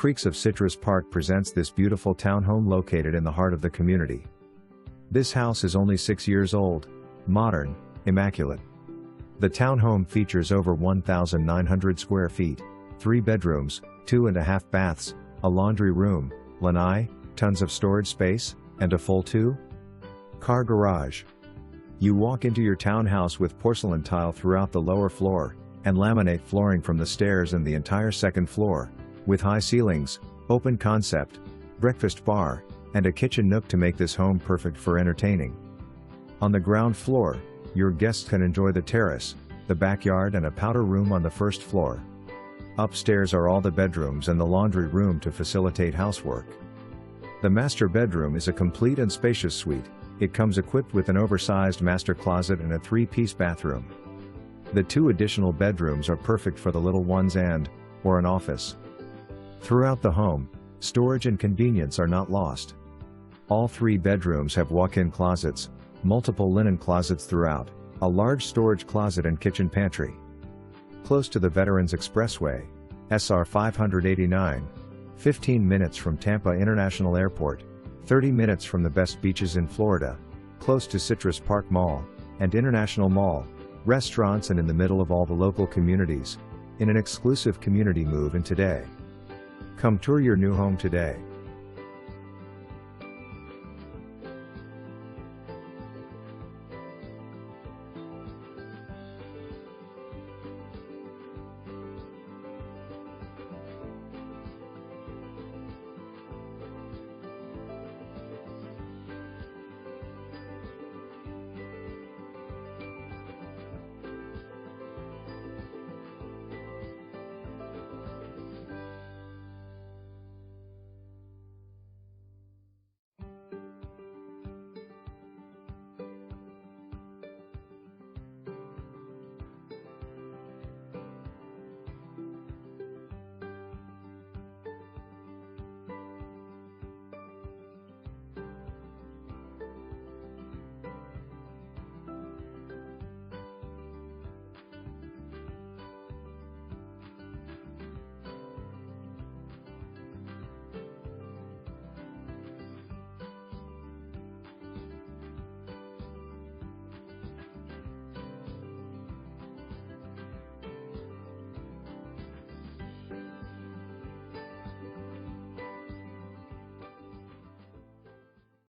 Creeks of Citrus Park presents this beautiful townhome located in the heart of the community. This house is only 6 years old, modern, immaculate. The townhome features over 1,900 square feet, 3 bedrooms, 2.5 baths, a laundry room, lanai, tons of storage space, and a full 2-car garage. You walk into your townhouse with porcelain tile throughout the lower floor, and laminate flooring from the stairs and the entire second floor, with high ceilings, open concept, breakfast bar, and a kitchen nook to make this home perfect for entertaining. On the ground floor, your guests can enjoy the terrace, the backyard and a powder room on the first floor. Upstairs are all the bedrooms and the laundry room to facilitate housework. The master bedroom is a complete and spacious suite. It comes equipped with an oversized master closet and a 3-piece bathroom. The 2 additional bedrooms are perfect for the little ones or an office. Throughout the home, storage and convenience are not lost. All 3 bedrooms have walk-in closets, multiple linen closets throughout, a large storage closet and kitchen pantry. Close to the Veterans Expressway, SR 589, 15 minutes from Tampa International Airport, 30 minutes from the best beaches in Florida, close to Citrus Park Mall and International Mall, restaurants, and in the middle of all the local communities, in an exclusive community move-in today. Come tour your new home today.